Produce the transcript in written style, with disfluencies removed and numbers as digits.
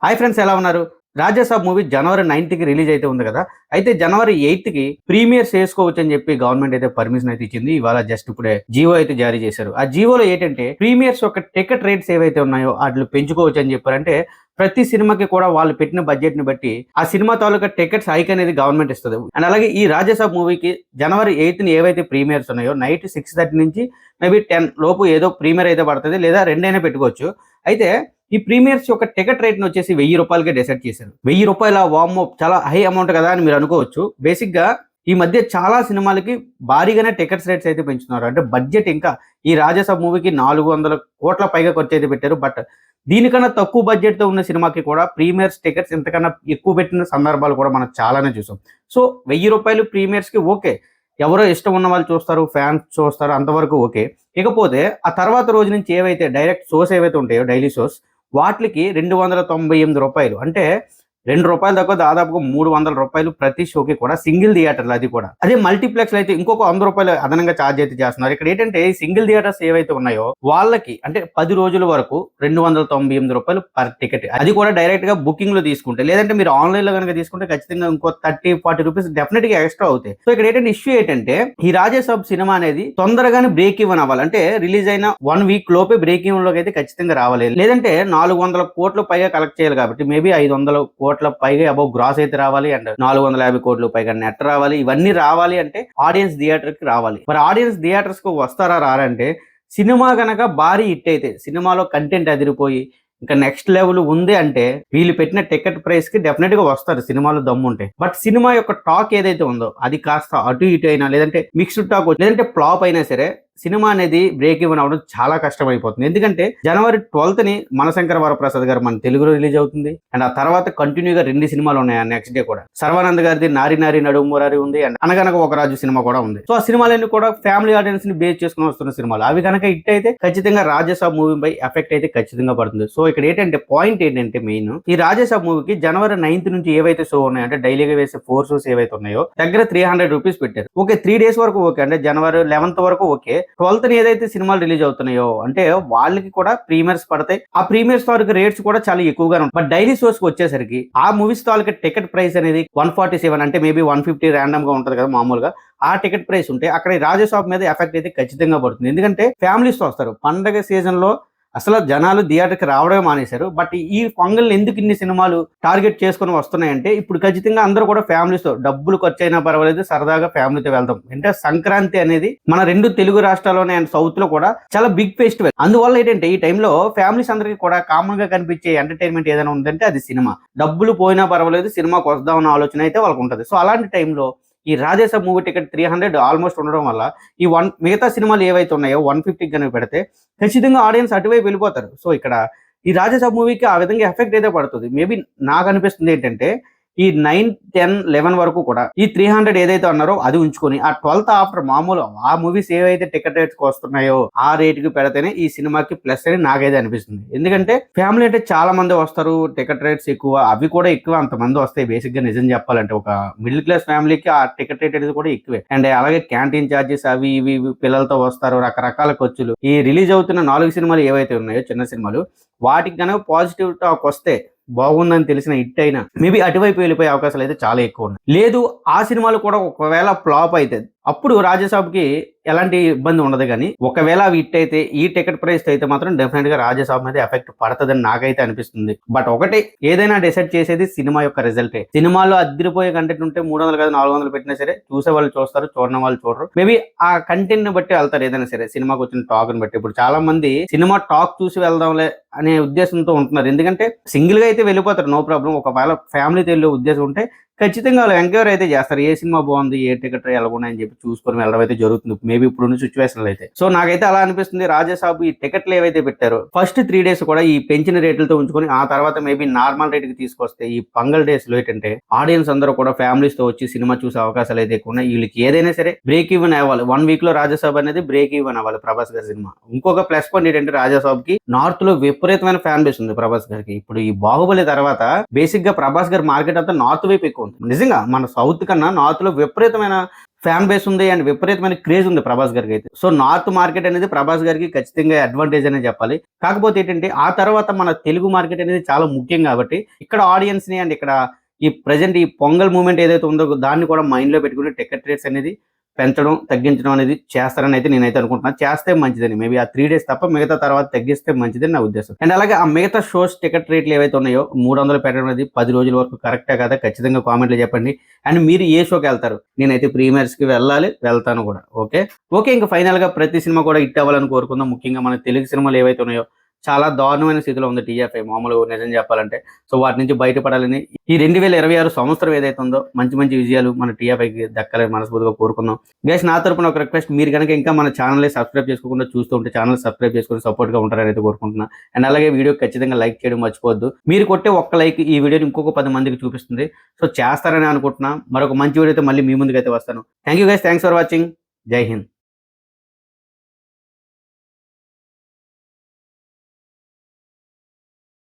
Hi friends, ఎలా ఉన్నారు? Raja Saab movie జనవరి 9కి రిలీజ్ అయితే ఉంది కదా. అయితే జనవరి 8కి ప్రీమియర్ చేసుకోవచ్చు అని చెప్పి గవర్నమెంట్ అయితే పర్మిషన్ అయితే ఇచ్చింది. ఇవాళ జస్ట్ ఇప్పుడే జీవో అయితే జారీ చేశారు. ఆ జీవోలో ఏంటంటే ప్రీమియర్స్ యొక్క టికెట్ రేట్స్ ఏవైతే ఉన్నాయో వాటిని పెంచుకోవచ్చు అని చెప్పారంటే ప్రతి సినిమాకి కూడా వాళ్ళు పెట్టిన బడ్జెట్ ని బట్టి ఆ సినిమా తాలూకా టికెట్స్ హైక్ అనేది గవర్నమెంట్ ఇస్తుంది. అండ్ అలాగే ఈ రాజాసాబ్ మూవీకి జనవరి 8ని ఏవైతే ప్రీమియర్స్ ఉన్నాయో నైట్ 6:30 నుంచి మేబీ 10 లోపు ఏదో ప్రీమియర్ అయితే పడుతుంది, లేదా రెండైనా పెట్టుకోవచ్చు. అయితే ఈ ప్రీమియర్స్ యొక్క టికెట్ రేట్ ని వచ్చేసి ₹1000కే డిసైడ్ చేశారు. ₹1000 వామ్మో చాలా హై అమౌంట్ కదా అని మీరు అనుకోవచ్చు. బేసిక్ గా ఈ మధ్య చాలా సినిమాలకి భారీగానే టికెట్స్ రేట్స్ అయితే పెంచుతున్నారు. అంటే బడ్జెట్ ఇంకా ఈ రాజాసాబ్ మూవీకి 400 కోట్ల పైగా ఖర్చు అయితే పెట్టారు. బట్ దీనికన్నా తక్కువ బడ్జెట్ తో ఉన్న సినిమాకి కూడా ప్రీమియర్స్ టికెట్స్ ఇంతకన్నా ఎక్కువ పెట్టిన సందర్భాలు కూడా మనం చాలానే చూసాం. సో ₹1000 ప్రీమియర్స్ కి ఓకే, ఎవరో ఇష్టం ఉన్న వాళ్ళు చూస్తారు, ఫ్యాన్స్ చూస్తారు, అంతవరకు ఓకే. ఇకపోతే ఆ తర్వాత రోజు నుంచి ఏవైతే డైరెక్ట్ షోస్ ఏవైతే ఉంటాయో డైలీ షోస్ వాటికి ₹298, అంటే ₹2 దాకా దాదాపుగా ₹300 ప్రతి షోకి కూడా సింగిల్ థియేటర్లు. అది కూడా అదే మల్టీప్లెక్స్ అయితే ఇంకొక ₹100 అదనంగా ఛార్జ్ అయితే చేస్తున్నారు. ఇక్కడ ఏంటంటే సింగిల్ థియేటర్స్ ఏవైతే ఉన్నాయో వాళ్ళకి అంటే 10 రోజుల వరకు ₹298 పర్ టికెట్. అది కూడా డైరెక్ట్ గా బుకింగ్ లో తీసుకుంటే, లేదంటే మీరు ఆన్లైన్ లో కనుక తీసుకుంటే ఖచ్చితంగా ఇంకో ₹30-40 డెఫినెట్ గా ఎక్స్ట్రా అవుతాయి. సో ఇక్కడ ఏంటంటే ఇష్యూ ఏంటంటే ఈ రాజాసాబ్ సినిమా అనేది తొందరగానే బ్రేక్ ఈవెన్ అవ్వాలి. అంటే రిలీజ్ అయిన 1 వీక్ లోపే బ్రేక్ ఈవెన్ లోకి అయితే ఖచ్చితంగా రావాలి. లేదంటే 400 కోట్లు పైగా కలెక్ట్ చేయాలి కాబట్టి మేబీ 500 కోట్ల పైగా అబౌవ్ గ్రాస్ అయితే రావాలి. అండ్ 450 కోట్లు పైగా నెట్ రావాలి. ఇవన్నీ రావాలి అంటే ఆడియన్స్ థియేటర్ కి రావాలి. మరి ఆడియన్స్ థియేటర్స్ కు వస్తారా రారంటే సినిమా గనక భారీ హిట్ అయితే, సినిమాలో కంటెంట్ అదిరిపోయి ఇంకా నెక్స్ట్ లెవెల్ ఉంది అంటే వీళ్ళు పెట్టిన టికెట్ ప్రైస్ కి డెఫినెట్ గా వస్తారు సినిమాలో దమ్ముంటే. బట్ సినిమా యొక్క టాక్ ఏదైతే ఉందో అది కాస్త అటు ఇటు అయినా, లేదంటే మిక్స్డ్ టాక్, లేదంటే ఫ్లాప్ అయినా సరే సినిమా అనేది బ్రేక్ ఈవెన్ అవ్వడం చాలా కష్టం అయిపోతుంది. ఎందుకంటే జనవరి 12ని మనశంకర వరప్రసాద్ గారు మన తెలుగులో రిలీజ్ అవుతుంది. అండ్ ఆ తర్వాత కంటిన్యూగా 2 సినిమాలు ఉన్నాయి ఆ నెక్స్ట్ డే కూడా. సర్వానంద్ గారిది నారి నారి నడుము మురారి ఉంది, అండ్ అనగనక ఒక రాజు సినిమా కూడా ఉంది. సో ఆ సినిమాలన్నీ కూడా ఫ్యామిలీ ఆడియన్స్ ని బేస్ చేసుకుని వస్తున్న సినిమాలు. అవి కనుక హిట్ అయితే ఖచ్చితంగా రాజాసాబ్ మూవీ పై ఎఫెక్ట్ అయితే ఖచ్చితంగా పడుతుంది. సో ఇక్కడ ఏంటంటే పాయింట్ ఏంటంటే మెయిన్ ఈ రాజాసాబ్ మూవీకి జనవరి 9th నుంచి ఏవైతే షో ఉన్నాయో, అంటే డైలీగా వేసే 4 షోస్ ఏవైతే ఉన్నాయో దగ్గర ₹300 పెట్టారు. ఓకే, 3 days వరకు ఓకే, అంటే జనవరి 11th వరకు ఓకే. 12th ఏదైతే సినిమాలు రిలీజ్ అవుతున్నాయో అంటే వాళ్ళకి కూడా ప్రీమియర్స్ పడతాయి. ఆ ప్రీమియర్స్ తాలూకు రేట్స్ కూడా చాలా ఎక్కువగా ఉంటాయి. బట్ డైలీ షోస్ కి వచ్చేసరికి ఆ మూవీస్ తాలూకు టికెట్ ప్రైస్ అనేది 147, అంటే మేబీ 150 ర్యాండమ్ గా ఉంటది కదా మామూలుగా. ఆ టికెట్ ప్రైస్ ఉంటే అక్కడ రాజాసాబ్ మీద ఎఫెక్ట్ అయితే ఖచ్చితంగా పడుతుంది. ఎందుకంటే ఫ్యామిలీస్ తో వస్తారు. పండగ సీజన్ లో అసలు జనాలు థియేటర్కి రావడమే మానేశారు. బట్ ఈ పొంగల్ ఎందుకు ఇన్ని సినిమాలు టార్గెట్ చేసుకుని వస్తున్నాయంటే ఇప్పుడు ఖచ్చితంగా అందరూ కూడా ఫ్యామిలీస్తో, డబ్బులు ఖర్చు అయినా పర్వాలేదు, సరదాగా ఫ్యామిలీతో వెళ్తాం. అంటే సంక్రాంతి అనేది మన 2 తెలుగు రాష్ట్రాల్లోనే అండ్ సౌత్ లో కూడా చాలా బిగ్ ఫెస్టివల్. అందువల్ల ఏంటంటే ఈ టైంలో ఫ్యామిలీస్ అందరికీ కూడా కామన్ గా కనిపించే ఎంటర్టైన్మెంట్ ఏదైనా ఉందంటే అది సినిమా. డబ్బులు పోయినా పర్వాలేదు, సినిమాకి వద్దామన్న ఆలోచన అయితే వాళ్ళకు ఉంటుంది. సో అలాంటి టైంలో ఈ రాజాసాబ్ మూవీ టికెట్ 300 ఆల్మోస్ట్ ఉండడం వల్ల ఈ మిగతా సినిమాలు ఏవైతే ఉన్నాయో 150 కనుక పెడితే ఖచ్చితంగా ఆడియన్స్ అటువైపు వెళ్ళిపోతారు. సో ఇక్కడ ఈ రాజాసాబ్ మూవీకి ఆ విధంగా ఎఫెక్ట్ అయితే పడుతుంది. మేబీ నాకు అనిపిస్తుంది ఏంటంటే ఈ 9, 10, 11 వరకు కూడా ఈ 300 ఏదైతే అన్నారో అది ఉంచుకొని ఆ 12th ఆఫ్టర్ మామూలు ఆ మూవీస్ ఏవైతే టికెట్ రేట్స్ వస్తున్నాయో ఆ రేట్ కి పెడితేనే ఈ సినిమాకి ప్లస్ అని నాకైతే అనిపిస్తుంది. ఎందుకంటే ఫ్యామిలీ అంటే చాలా మంది వస్తారు, టికెట్ రేట్స్ ఎక్కువ, అవి కూడా ఎక్కువ, అంతమంది వస్తాయి. బేసిక్ గా నిజం చెప్పాలంటే ఒక మిడిల్ క్లాస్ ఫ్యామిలీకి ఆ టికెట్ రేట్ అనేది కూడా ఎక్కువే. అండ్ అలాగే క్యాంటీన్ ఛార్జెస్ అవి ఇవి పిల్లలతో వస్తారు, రకరకాల ఖర్చులు. ఈ రిలీజ్ అవుతున్న 4 సినిమాలు ఏవైతే ఉన్నాయో చిన్న సినిమాలు, వాటికి కనుక పాజిటివ్ టాక్ వస్తే, బాగుందని తెలిసిన హిట్ అయినా మేబీ అటువైపు వెళ్ళిపోయే అవకాశాలు అయితే చాలా ఎక్కువ ఉన్నాయి. లేదు ఆ సినిమాలు కూడా ఒకవేళ ఫ్లాప్ అయితే అప్పుడు రాజాసాబ్ కి ఎలాంటి ఇబ్బంది ఉండదు. కానీ ఒకవేళ అవి హిట్ అయితే ఈ టికెట్ ప్రైస్ అయితే మాత్రం డెఫినెట్ గా రాజాసాబ్ మీద ఎఫెక్ట్ పడుతుందని నాకైతే అనిపిస్తుంది. బట్ ఒకటి ఏదైనా డిసైడ్ చేసేది సినిమా యొక్క రిజల్టే. సినిమాలో అద్దరిపోయే కంటెంట్ ఉంటే 300 కాదు 400 పెట్టినా సరే చూసే వాళ్ళు చూస్తారు, చూడని వాళ్ళు చూడరు. మేబీ ఆ కంటెంట్ ని బట్టి వెళ్తారు ఏదైనా సరే, సినిమాకి వచ్చిన టాక్ ని బట్టి. ఇప్పుడు చాలా మంది సినిమా టాక్ చూసి వెళ్దాంలే అనే ఉద్దేశంతో ఉంటున్నారు. ఎందుకంటే సింగిల్ గా అయితే వెళ్ళిపోతారు, నో ప్రాబ్లం. ఒకవేళ ఫ్యామిలీతో వెళ్ళే ఉద్దేశం ఉంటే ఖచ్చితంగా వాళ్ళు ఎంక్వైరీ అయితే చేస్తారు. ఏ సినిమా బాగుంది, ఏ టికెట్ ఎలాగున్నాయని చెప్పి చూసుకొని వెళ్ళడం అయితే జరుగుతుంది మేబీ ఇప్పుడున్న సిచ్యువేషన్ అయితే. సో నాకైతే అలా అనిపిస్తుంది. రాజాసాబ్ ఈ టికెట్లు ఏవైతే పెట్టారో ఫస్ట్ 3 days కూడా ఈ పెంచిన రేట్లతో ఉంచుకొని ఆ తర్వాత మేబీ నార్మల్ రేట్ కి తీసుకొస్తే ఈ పంగల్ డేస్ లో ఏంటంటే ఆడియన్స్ అందరూ కూడా ఫ్యామిలీస్ తో వచ్చి సినిమా చూసే అవకాశాలు అయితే ఎక్కువ ఉన్నాయి. వీళ్ళకి ఏదైనా సరే బ్రేక్ ఈవెన్ అవ్వాలి. 1 week లో రాజాసాబ్ అనేది బ్రేక్ ఈవెన్ అవ్వాలి ప్రభాస్ గారి సినిమా. ఇంకొక ప్లస్ పాయింట్ ఏంటంటే రాజాసాబ్ కి నార్త్ లో విపరీతమైన ఫ్యాన్ బేస్ ఉంది ప్రభాస్ గారికి. ఇప్పుడు ఈ బాహుబలి తర్వాత బేసిక్ గా ప్రభాస్ గారి మార్కెట్ అంతా నార్త్ వైపు ఎక్కువ. ఎక్కువ ఉంది. నిజంగా మన సౌత్ కన్నా నార్త్ లో విపరీతమైన ఫ్యాన్ బేస్ ఉంది అండ్ విపరీతమైన క్రేజ్ ఉంది ప్రభాస్ గారికి అయితే. సో నార్త్ మార్కెట్ అనేది ప్రభాస్ గారికి ఖచ్చితంగా అడ్వాంటేజ్ అనే చెప్పాలి. కాకపోతే ఏంటంటే ఆ తర్వాత మన తెలుగు మార్కెట్ అనేది చాలా ముఖ్యం కాబట్టి ఇక్కడ ఆడియన్స్ ని అండ్ ఇక్కడ ఈ ప్రెజెంట్ ఈ పొంగల్ మూమెంట్ ఏదైతే ఉందో దాన్ని కూడా మైండ్ లో పెట్టుకుని టికెట్ రేట్స్ అనేది పెంచడం తగ్గించడం అనేది చేస్తారని అయితే నేనైతే అనుకుంటున్నాను. చేస్తే మంచిదని, మేబీ ఆ 3 days తప్ప మిగతా తర్వాత తగ్గిస్తే మంచిదని నా ఉద్దేశం. అండ్ అలాగే ఆ మిగతా షోస్ టికెట్ రేట్లు ఏవైతే ఉన్నాయో 300 పెట్టడం అనేది 10 రోజుల వరకు కరెక్టే కదా, ఖచ్చితంగా కామెంట్లో చెప్పండి. అండ్ మీరు ఏ షోకి వెళ్తారు? నేనైతే ప్రీమియర్స్ కి వెళ్ళాలి, వెళ్తాను కూడా. ఓకే ఇంకా ఫైనల్ గా ప్రతి సినిమా కూడా హిట్ అవ్వాలని కోరుకుందాం. ముఖ్యంగా మన తెలుగు సినిమాలు ఏవైతే ఉన్నాయో చాలా దారుణమైన స్థితిలో ఉంది టీఎఫ్ఐ, మామూలు నిజం చెప్పాలంటే. సో వాటి నుంచి బయటపడాలని ఈ 2026 సంవత్సరం ఏదైతే ఉందో మంచి మంచి విజయాలు మన టీఎఫ్ఐకి దక్కాలని మనస్ఫూర్తిగా కోరుకుందాం. గైస్ నా తరపున ఒక రిక్వెస్ట్, మీరు కనుక ఇంకా మన ఛానల్ని సబ్స్క్రైబ్ చేసుకోకుండా చూస్తూ ఉంటే ఛానల్ సబ్స్క్రైబ్ చేసుకుని సపోర్ట్గా ఉంటారని అయితే కోరుకుంటున్నా. అండ్ అలాగే వీడియో ఖచ్చితంగా లైక్ చేయడం మర్చిపోవద్దు. మీరు కొట్టే ఒక్క లైక్ ఈ వీడియోని ఇంకొక 10 మందికి చూపిస్తుంది. సో చేస్తారని అనుకుంటున్నా. మరొక మంచి వీడియోతో మళ్ళీ మీ ముందుకు అయితే వస్తాను. Thank you guys, thanks for watching. జై హింద్.